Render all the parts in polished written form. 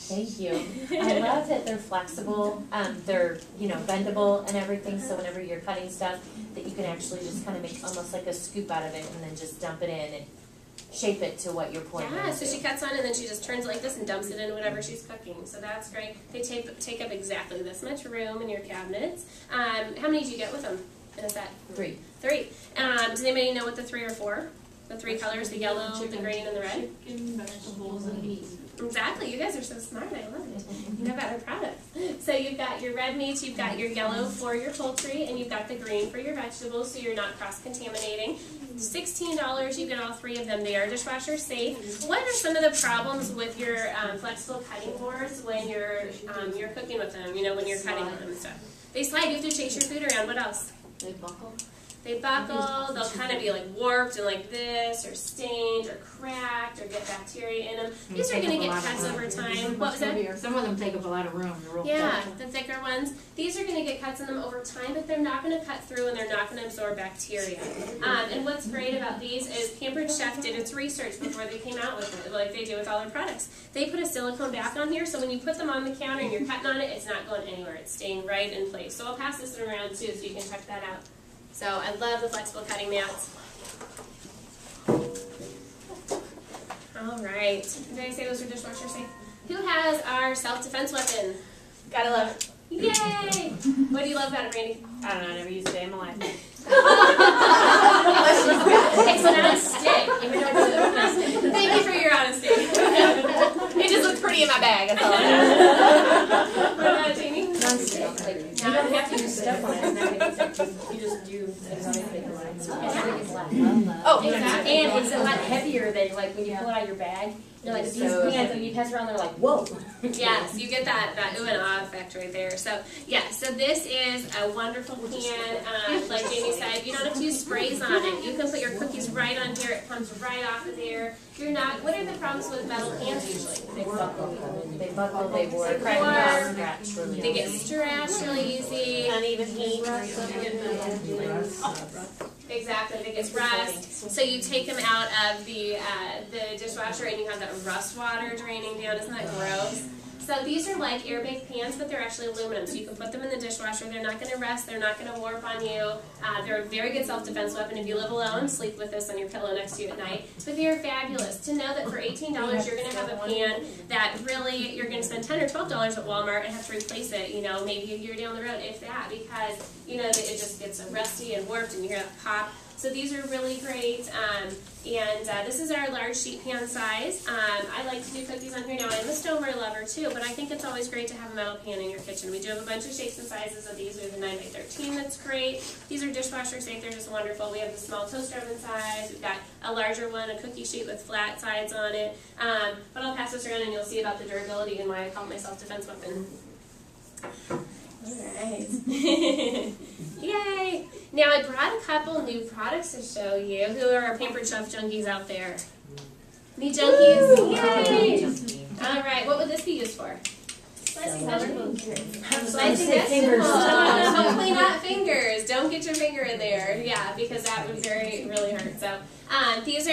Thank you. I love that they're flexible. They're, you know, bendable and everything. So whenever you're cutting stuff, that you can actually just kind of make almost like a scoop out of it and then just dump it in and shape it to what you're pouring. Yeah, so she cuts on and then she just turns it like this and dumps it in whatever she's cooking. So that's great. They take up exactly this much room in your cabinets. How many do you get with them in a set? 3. 3. Does anybody know what the 3 are for? The 3 colors, the yellow, the green, and the red? Chicken, vegetables, and meat. Exactly. You guys are so smart. I love it. You know about our products. So you've got your red meats, you've got your yellow for your poultry, and you've got the green for your vegetables, so you're not cross-contaminating. $16, you get all 3 of them. They are dishwasher safe. What are some of the problems with your flexible cutting boards when you're cooking with them, you know, when you're cutting them and stuff? They slide. You have to chase your food around. What else? They buckle. They buckle, they'll kind of be like warped and like this, or stained, or cracked, or get bacteria in them. These are going to get cuts over time. What was that? Some of them take up a lot of room. Yeah, the thicker ones. These are going to get cuts in them over time, but they're not going to cut through and they're not going to absorb bacteria. And what's great about these is Pampered Chef did its research before they came out with it, like they do with all their products. They put a silicone back on here, so when you put them on the counter and you're cutting on it, it's not going anywhere. It's staying right in place. So I'll pass this around too, so you can check that out. So I love the flexible cutting mats. All right. Did I say those are dishwasher safe? Who has our self-defense weapon? Gotta love it. Yay! What do you love about it, Brandy? I don't know, I never used it in my life. It's not a stick, even though it's a Thank you for your honesty. It just looked pretty in my bag, that's all I know. What about Jamie? Non-stick. Like, you don't have to use stuff on it. It's not going to stick. You just do Oh, exactly. And it's a lot heavier than like when you pull it out of your bag. You're like, these pans, when you pass around, they're like, whoa. Yes, you get that ooh and ah effect right there. So, yeah, so this is a wonderful pan. Like Jamie said, you don't have to use sprays on it. You can put your cookies right on here. It comes right off of there. You're not, what are the problems with metal pans usually? They buckle, they warp, They get stretched really easy. uneven heat. Exactly, they get rust. So you take them out of the dishwasher and you have that rust water draining down. Isn't that gross? So these are like air-baked pans, but they're actually aluminum. So you can put them in the dishwasher. They're not going to rust. They're not going to warp on you. They're a very good self-defense weapon. If you live alone, sleep with this on your pillow next to you at night. But they are fabulous. To know that for $18, you're going to have a pan that really, you're going to spend $10 or $12 at Walmart and have to replace it, you know, maybe a year down the road, if that, because, you know, it just gets rusty and warped and you hear that pop. So these are really great, and this is our large sheet pan size. I like to do cookies on here now. I'm a stover lover too, but I think it's always great to have a metal pan in your kitchen. We do have a bunch of shapes and sizes of these. We have a 9x13 that's great. These are dishwasher safe. They're just wonderful. We have the small toaster oven size. We've got a larger one, a cookie sheet with flat sides on it. But I'll pass this around and you'll see about the durability and why I call it my self-defense weapon. Alright. Yay! Now I brought a couple new products to show you. Who are our Pampered Chef junkies out there? Me junkies? Yay! Alright, what would this be used for? Slicing vegetables. Slicing vegetables. Hopefully not fingers. Don't get your finger in there. Yeah, because that would really hurt. So this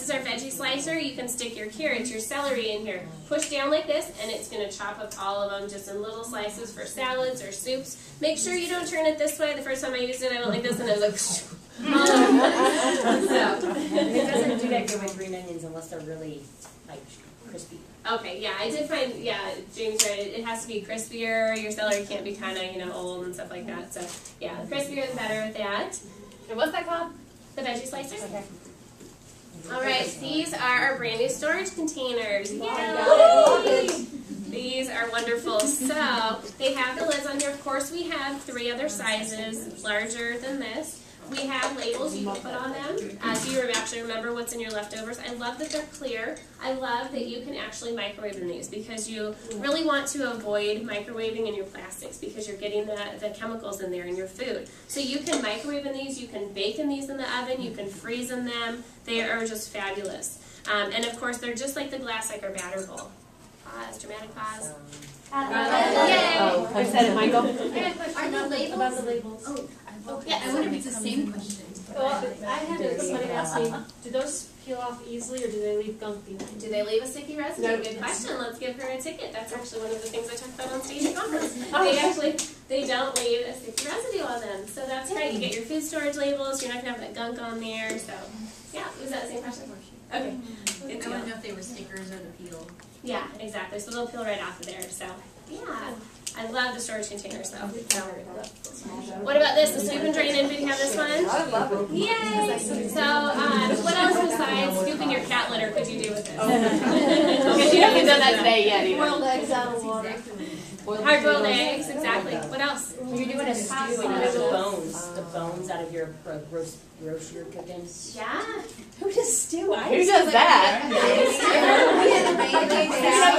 is our veggie slicer. You can stick your carrots, your celery in here. Push down like this, and it's going to chop up all of them just in little slices for salads or soups. Make sure you don't turn it this way. The first time I used it, I went like this, and I was like, so. It doesn't do that good with green onions unless they're really, like, crispy. Okay, yeah, I did find, James right, it has to be crispier. Your celery can't be kind of, you know, old and stuff like that. So, yeah, the crispier the better with that. And what's that called? The veggie slicer. Okay. All right, these are our brand new storage containers. Yay! These are wonderful. So, they have the lids on here. Of course, we have 3 other sizes larger than this. We have labels you can put on them so you actually remember what's in your leftovers. I love that they're clear. I love that you can actually microwave in these because you really want to avoid microwaving in your plastics because you're getting the chemicals in there in your food. So you can microwave in these, you can bake in these in the oven, you can freeze in them. They are just fabulous. And of course, they're just like the glass like our batter bowl. Pause, dramatic pause. Yay! Oh, I said it, Michael. Are the labels? About the labels. Yeah, I wonder if it's the same question. Well, I had somebody ask me, do those peel off easily, or do they leave gunk behind? Do they leave a sticky residue? No. Good question. Let's give her a ticket. That's actually one of the things I talked about on stage at conference. Oh. They don't leave a sticky residue on them. So that's great. You get your food storage labels. You're not going to have that gunk on there. So, yeah. Was that the same question? Okay. Good I deal. wouldn't know if they were stickers or the peel. Yeah, exactly. So they'll peel right off of there. So, yeah. I love the storage containers though. What about this? The scoop and drain in. Did you have this one? I love it. Yay! So, what else besides scooping your cat litter could you do with this? Because you haven't done that today yet either. Boiled eggs out of water. Hard-boiled eggs, exactly. What else? When you're doing a stew and you have the bones out of your roast you're cooking. Yeah. Who does stew? Who does that?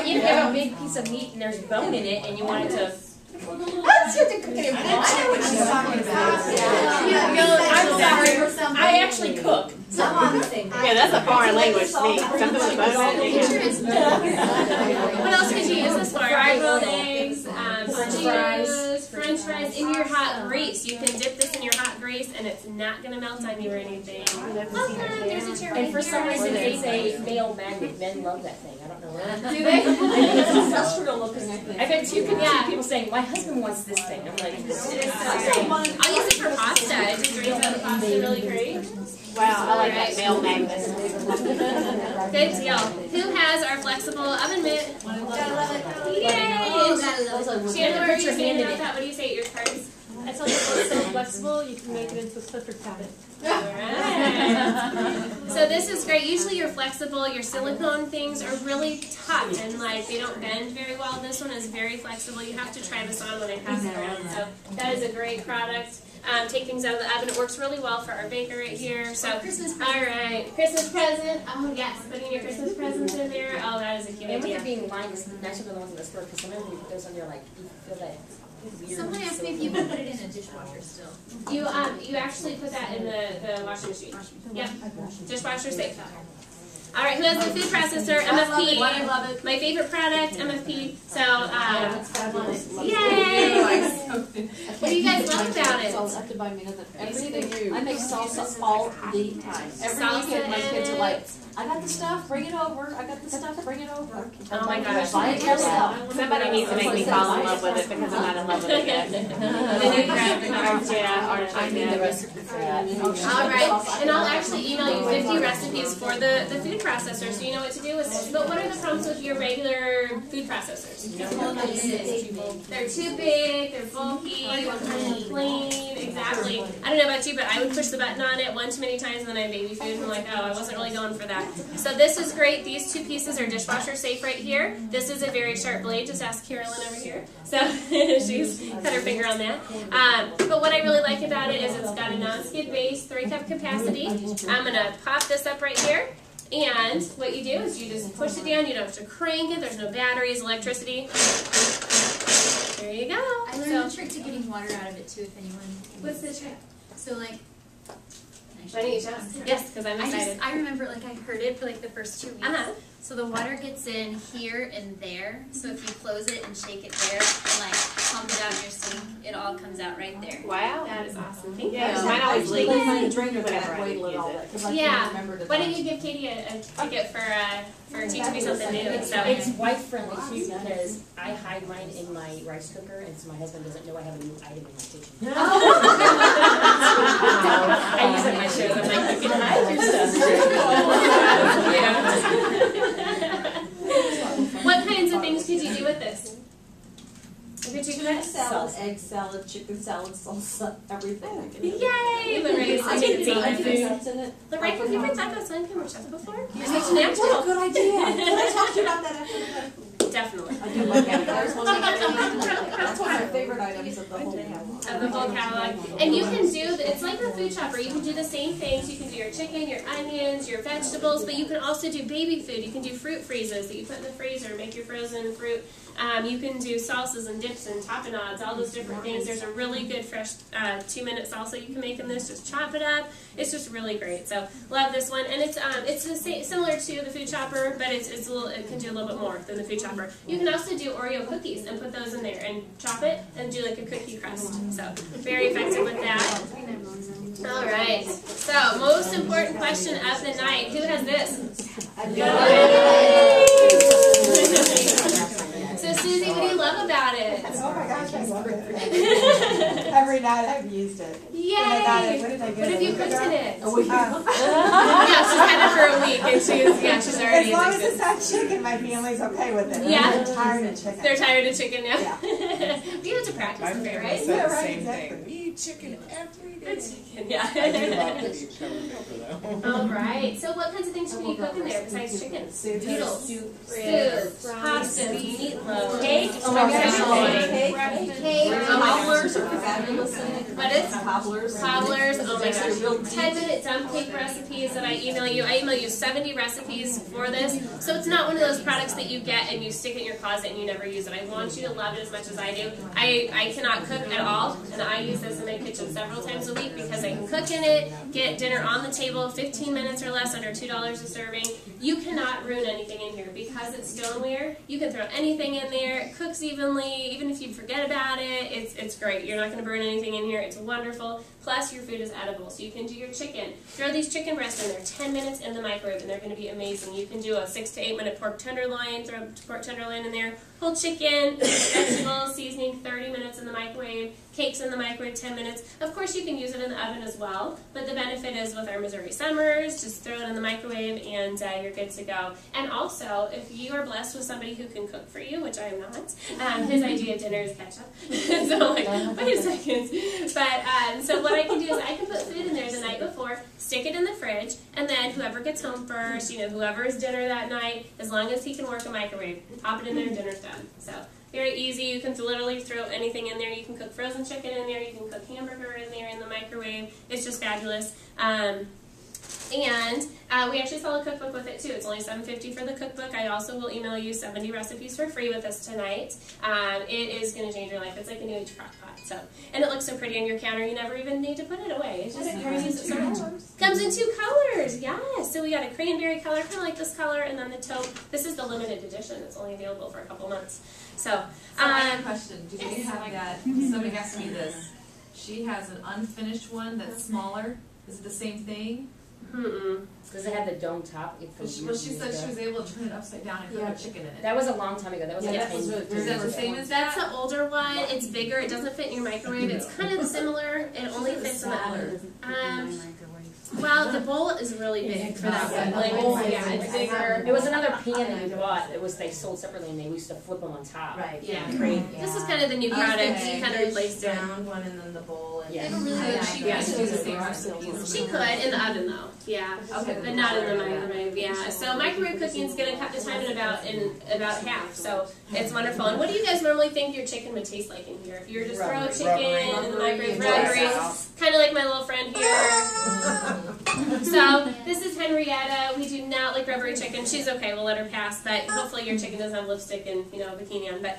You have a big piece of meat and there's bone in it and you want it to... That's what the cooking is. I know what she's talking about. I'm sorry. I actually cook. Yeah, that's a foreign language to me. Something with a bone in it. What else could you use this for? Hard-boiled eggs, French fries in your hot grease. You can dip this in your hot grease and it's not going to melt on you or anything. There's a chair right And for some here. reason they say male magnet. Men love that thing. I don't know why. Do they? It's industrial looking, I think. I've had two people saying, my husband wants this thing. I'm like, I'll use it for pasta. It just drains out the pasta really great. Wow, I like that male magnet. Good deal. Who has our flexible oven mitt? Yay! Shannon, what are you saying about that? What do you say at your cards? I told you it's so flexible, you can make it into a Clifford cabinet. Alright. So this is great. Usually your flexible, your silicone things are really tough and like they don't bend very well. This one is very flexible. You have to try this on when I pass it around. So that is a great product. Take things out of the oven. It works really well for our baker right here. So, alright. Christmas present. Oh yes, putting your Christmas presents in there. Oh, that is a cute and with idea. it being lined, it's nicer than the ones in the store because sometimes when you put those on, you're like, you feel that weird. Someone asked me if you can put it in a dishwasher still. You actually put that in the washing machine. Yep. Dishwasher safe. Alright, who has the food processor? MFP. I love it. My favorite product, MFP. So, yay! What do you guys love about it? Have to buy me another. Everything. I make salsa all the time. Every weekend, my kids are like, I got the stuff, bring it over. I got the stuff, bring it over. Oh my gosh. Buy it yourself. Somebody needs to make me fall in love with it because I'm not in love with it yet. I need the recipe for that. Alright, and I'll actually email you 50 recipes for the food processor so you know what to do with it. But what are the problems with your regular food processors? They're too big, they're bulky, they're plain, exactly. I don't know about you, but I would push the button on it one too many times and then I have baby food and I'm like, oh, I wasn't really going for that. So this is great. These two pieces are dishwasher safe right here. This is a very sharp blade. Just ask Carolyn over here. So she's cut her finger on that. But what I really like about it is it's got a non-skid base, 3-cup capacity. I'm going to pop this up right here. And what you do is you just push it down. You don't have to crank it. There's no batteries, electricity. There you go. I learned a trick to getting water out of it too, if anyone. What's the trick? So like. Why don't you show us? Yes, because I'm excited. I remember like I heard it for like the first 2 weeks. So the water gets in here and there. So if you close it and shake it there and like pump it out in your sink, it all comes out right there. Wow. That is awesome. Thank you. Yeah, mine always leaks. My drainer Whenever that I way use all it. that because I Yeah. can't remember to. Why don't you give Katie a ticket for teaching me something new? So It's wife friendly too because I hide mine in my rice cooker and so my husband doesn't know I have a new item in my kitchen. I use it in my shows. I'm like, you can hide your stuff. What kinds of things could you do with this? Could you Tuna cut? salad, egg salad, chicken salad, salsa, everything. I can do. Yay! Lorraine, I can do nuts in it. Lorraine, have you ever thought about selling kombucha before? You're such an What a natural. good idea. Can I talk to you about that after the break? Definitely. I do like that. That's one of my favorite items of the whole catalog. Of the whole catalog. And you can do, it's like a food shopper, you can do the same things. You can do your chicken, your onions, your vegetables, but you can also do baby food. You can do fruit freezes that you put in the freezer, make your frozen fruit. You can do salsas and dips and tapenades, all those different things. There's a really good fresh 2-minute salsa you can make in this. Just chop it up. It's just really great. So love this one, and it's the same, similar to the food chopper, but it's a little, it can do a little bit more than the food chopper. You can also do Oreo cookies and put those in there and chop it and do like a cookie crust. So very effective with that. All right. So, most important question of the night. Who has this? So, Susie, what do you love about it? Oh my gosh, I love it. Every night I've used it. Yay! When I got it, what did I get? What have you cooked in it? Yeah, she's had it for a week, and she's already. As long as it's not chicken, my family's okay with it. Yeah. They're tired of chicken. They're tired of chicken now. Yeah. You have to practice My with it, family right? said Yeah, the right, same exactly. thing. We eat chicken every day. Chicken, yeah. I do love to eat chicken though. All right. So, what kinds of things can you cook in there besides chicken? Noodles, soup, pasta, meatloaf, cake. Oh my gosh. Cake. Cobblers are fabulous. What is? Cobblers. Cobblers, oh my gosh. 10-minute dump cake recipes that I email you. I email you 70 recipes for this. So it's not one of those products that you get and you stick it in your closet and you never use it. I want you to love it as much as I do. I cannot cook at all, and I use this in my kitchen several times a week because I can cook in it, get dinner on the table, 15 minutes or less, under $2 a serving. You cannot ruin anything in here because it's stoneware. You can throw anything in there. It cooks evenly, even if you forget about it. It's great. You're not going to burn anything in here. It's wonderful. Plus, your food is edible, so you can do your chicken. Throw these chicken breasts in there, 10 minutes in the microwave, and they're going to be amazing. You can do a 6 to 8 minute pork tenderloin, throw pork tenderloin in there, whole chicken, vegetables, seasoning, 30 minutes in the microwave, cakes in the microwave, 10 minutes. Of course, you can use it in the oven as well, but the benefit is with our Missouri summers, just throw it in the microwave and you're good to go. And also, if you are blessed with somebody who can cook for you, which I am not, his idea of dinner is ketchup. So I'm like, wait a second. But, so what I can do is I can put food in there the night before, stick it in the fridge, and then whoever gets home first, whoever's dinner that night, as long as he can work a microwave, pop it in there and dinner's done. So very easy. You can literally throw anything in there. You can cook frozen chicken in there. You can cook hamburger in there in the microwave. It's just fabulous. And we actually sell a cookbook with it too. It's only $7.50 for the cookbook. I also will email you 70 recipes for free with this tonight. It is going to change your life. It's like a new age crock pot. So, and it looks so pretty on your counter. You never even need to put it away. It's just use it so much. Comes in 2 colors. Yes. So we got a cranberry color, kind of like this color, and then the taupe. This is the limited edition. It's only available for a couple months. So I have a question. Do they have that? Somebody asked me this. She has an unfinished one that's smaller. Is it the same thing? Does it have the dome top? Well, she said she was able to turn it upside down and cook a chicken in it. That was a long time ago. That was like that 10 was years is that the same as that? that's the older one. It's bigger. It doesn't fit in your microwave. It's kind of similar. It only fits in the well, the bowl is really big for that one. Like, yeah, it's bigger. It was another pan that we bought. They sold separately, and they used to flip them on top. Right. Yeah. Great. This is kind of the new product. She kind of replaced it. Round one and then the bowl. And Yeah. She could do the same recipes. She could in the oven though. Yeah. Okay. But not in the microwave. Yeah. So microwave cooking is going to cut the time in about half. So it's wonderful. And what do you guys normally think your chicken would taste like in here? If you were to throw chicken in the microwave, rubbery, kind of like my little friend here. So this is Henrietta. We do not like rubbery chicken. She's okay. We'll let her pass. But hopefully your chicken doesn't have lipstick and a bikini on. But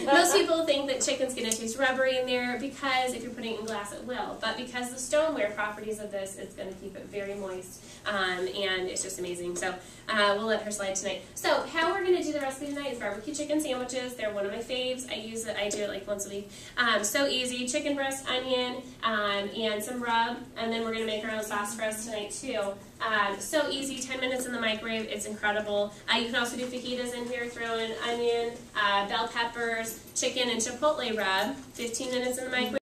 most people think that chicken's going to taste rubbery in there because if you're putting it in glass, it will. But because the stoneware properties of this, it's going to keep it very moist. And it's just amazing. So we'll let her slide tonight. So how we're going to do the recipe tonight is barbecue chicken sandwiches. They're one of my faves. I do it like once a week. So easy. Chicken breast, onion, and some rub. And then we're going to make our own sauce for us tonight too. So easy, 10 minutes in the microwave. It's incredible. You can also do fajitas in here. Throw in onion, bell peppers, chicken, and chipotle rub. 15 minutes in the microwave.